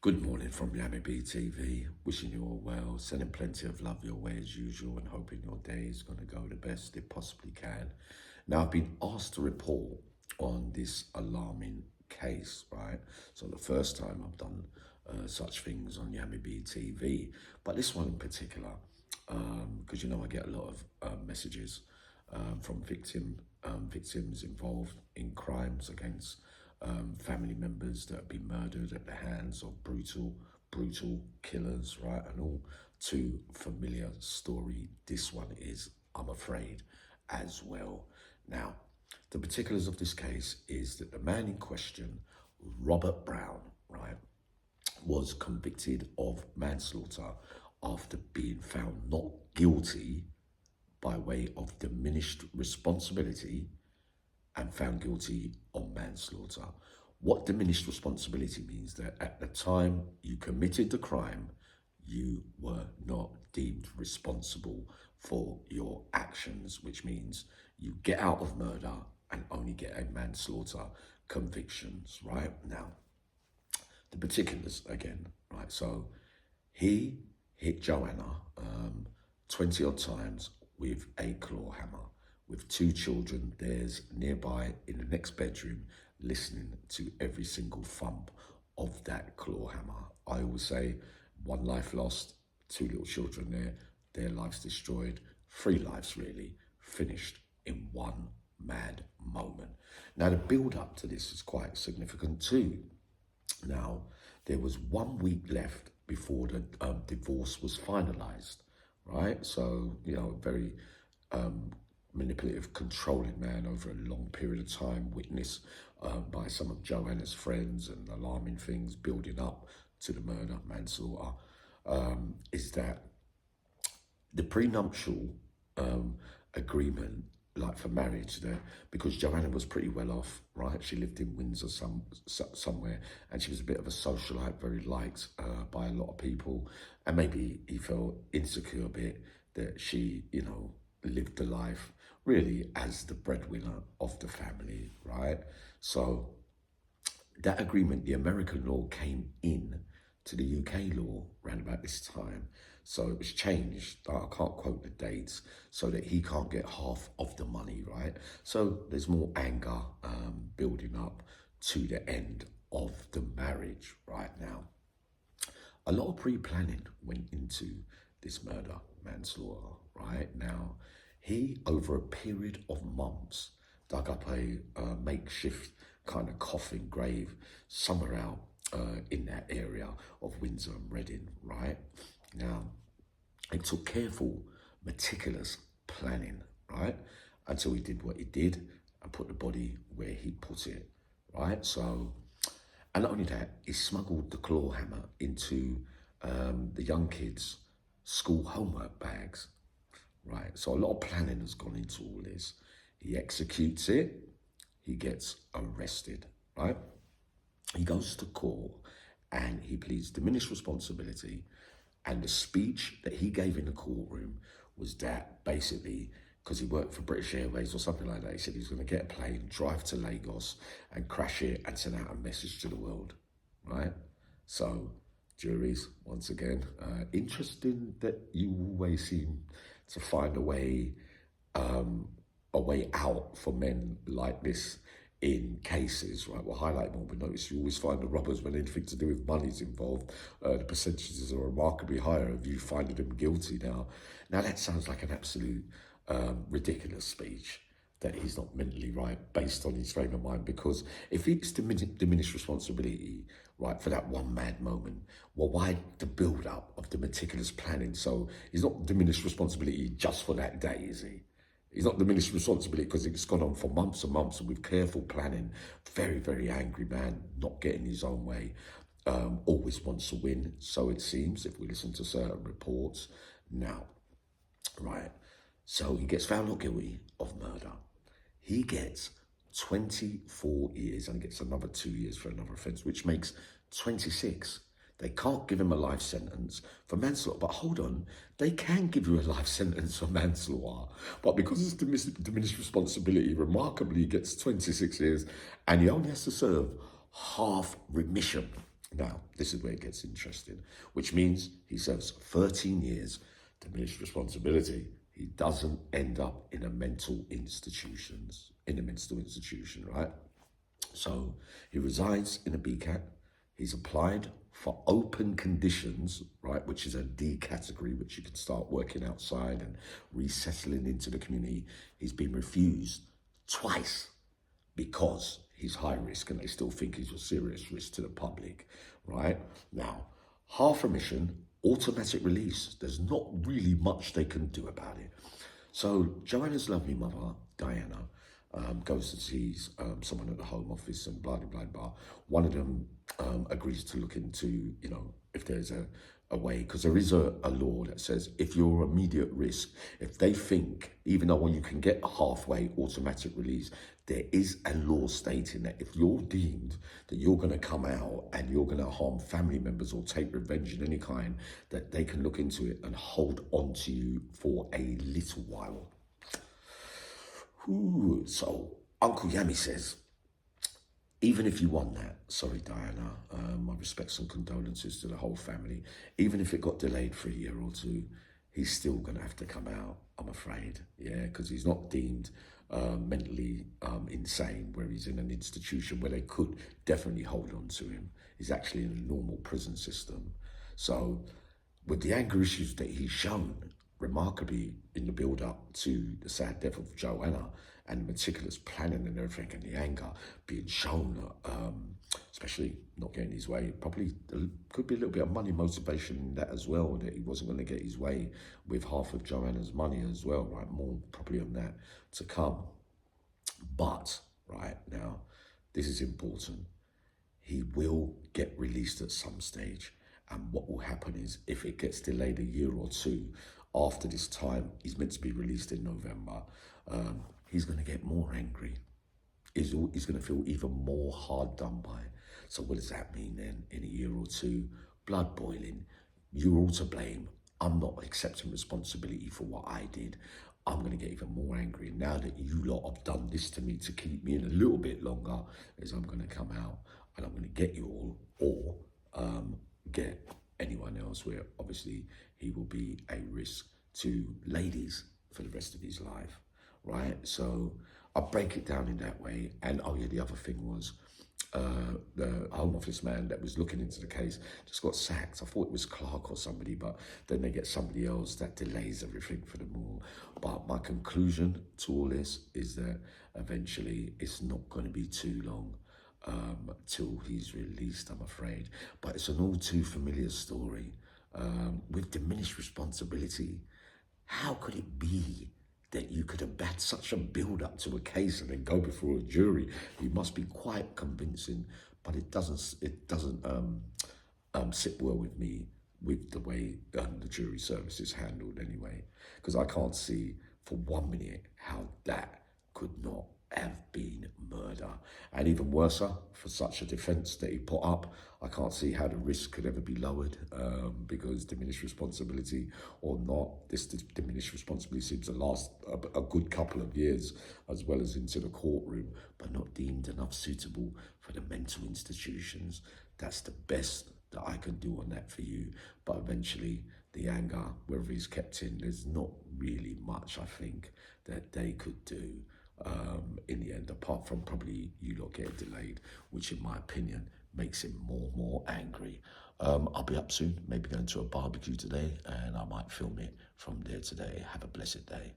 Good morning from Yami TV. Wishing you all well, sending plenty of love your way as usual, and hoping your day is going to go the best it possibly can. Now, I've been asked to report on this alarming case, right? So the first time I've done such things on Yami TV, but this one in particular, because I get a lot of messages from victims involved in crimes against family members that have been murdered at the hands of brutal killers, right? And all too familiar story this one is, I'm afraid, as well. Now, the particulars of this case is that the man in question, Robert Brown, right, was convicted of manslaughter after being found not guilty by way of diminished responsibility and found guilty on manslaughter. What diminished responsibility means that at the time you committed the crime, you were not deemed responsible for your actions, which means you get out of murder and only get a manslaughter convictions, right? Now, the particulars again, right? So he hit Joanna 20 odd times with a claw hammer, with two children, theirs nearby in the next bedroom, listening to every single thump of that claw hammer. I always say, one life lost, two little children there, their lives destroyed, three lives really finished in one mad moment. Now, the build up to this is quite significant too. Now, there was 1 week left before the divorce was finalized, right? So, very manipulative, controlling man over a long period of time, witnessed by some of Joanna's friends, and alarming things building up to the murder, manslaughter, is that the prenuptial agreement, like for marriage, there, because Joanna was pretty well off, right? She lived in Windsor somewhere, and she was a bit of a socialite, very liked by a lot of people, and maybe he felt insecure a bit that she, lived the life really as the breadwinner of the family, right? So that agreement, the American law came in to the UK law around about this time. So it was changed, I can't quote the dates, so that he can't get half of the money, right? So there's more anger building up to the end of the marriage right now. A lot of pre-planning went into this murder, manslaughter, right? Now, he, over a period of months, dug up a makeshift kind of coffin grave somewhere out in that area of Windsor and Reading, right? Now, it took careful, meticulous planning, right? Until he did what he did and put the body where he put it, right? So, and not only that, he smuggled the claw hammer into the young kids' school homework bags, right? So a lot of planning has gone into all this. He executes it, he gets arrested, right? He goes to court and he pleads diminished responsibility. And the speech that he gave in the courtroom was that basically, because he worked for British Airways or something like that, he said he was going to get a plane, drive to Lagos and crash it and send out a message to the world, right? So juries, once again, interesting that you always seem to find a way out for men like this in cases, right? We'll highlight more, but notice you always find the robbers when anything to do with money is involved. The percentages are remarkably higher of you finding them guilty now. Now that sounds like an absolute ridiculous speech, that he's not mentally right based on his frame of mind, because if it's diminished responsibility, right, for that one mad moment, well, why the build up of the meticulous planning? So he's not diminished responsibility just for that day, is he? He's not diminished responsibility because it's gone on for months and months, and with careful planning. Very, very angry man, not getting his own way, always wants to win, so it seems, if we listen to certain reports. Now, right, so he gets found not guilty of murder. He gets 24 years and gets another 2 years for another offence, which makes 26. They can't give him a life sentence for manslaughter. But hold on, they can give you a life sentence for manslaughter. But because it's diminished responsibility, remarkably, he gets 26 years and he only has to serve half remission, Now, this is where it gets interesting, which means he serves 13 years, diminished responsibility. He doesn't end up in a mental institution, right? So he resides in a BCAT. He's applied for open conditions, right, which is a D category, which you can start working outside and resettling into the community. He's been refused twice because he's high risk and they still think he's a serious risk to the public, right? Now, half remission, automatic release. There's not really much they can do about it. So Joanna's lovely mother, Diana, goes to see someone at the Home Office and blah, blah, blah, blah. One of them agrees to look into, if there's a way, because there is a law that says if you're immediate risk, if they think, even though you can get a halfway automatic release, there is a law stating that if you're deemed that you're going to come out and you're going to harm family members or take revenge in any kind, that they can look into it and hold on to you for a little while. Ooh, so Uncle Yami says, even if you won that, sorry Diana, my respects and condolences to the whole family, even if it got delayed for a year or two, he's still going to have to come out, I'm afraid, yeah, because he's not deemed mentally insane, where he's in an institution where they could definitely hold on to him. He's actually in a normal prison system. So with the anger issues that he's shown, remarkably in the build-up to the sad death of Joanna and the meticulous planning and everything and the anger being shown, especially not getting his way, probably could be a little bit of money motivation in that as well, that he wasn't going to get his way with half of Joanna's money as well, right? More probably on that to come. But, right, now, this is important. He will get released at some stage. And what will happen is, if it gets delayed a year or two after this time, he's meant to be released in November, he's going to get more angry. He's going to feel even more hard done by. So what does that mean then? In a year or two, blood boiling, you're all to blame. I'm not accepting responsibility for what I did. I'm going to get even more angry. Now that you lot have done this to me to keep me in a little bit longer, is I'm going to come out and I'm going to get you all, or get anyone else, where obviously he will be a risk to ladies for the rest of his life, right? So I'll break it down in that way. And oh yeah, the other thing was the Home Office man that was looking into the case just got sacked. I thought it was Clark or somebody, but then they get somebody else that delays everything for them all. But my conclusion to all this is that eventually it's not going to be too long till he's released, I'm afraid. But it's an all too familiar story. With diminished responsibility, how could it be that you could have had such a build-up to a case and then go before a jury? You must be quite convincing, but it doesn't sit well with me with the way the jury service is handled anyway, because I can't see for 1 minute how that could not have been murder. And even worse, for such a defence that he put up, I can't see how the risk could ever be lowered, because diminished responsibility or not, this diminished responsibility seems to last a good couple of years, as well as into the courtroom, but not deemed enough suitable for the mental institutions. That's the best that I can do on that for you. But eventually, the anger, whether he's kept in, there's not really much, I think, that they could do in the end, apart from probably you lot getting delayed, which in my opinion makes him more angry. I'll be up soon, maybe going to a barbecue today, and I might film it from there today. Have a blessed day.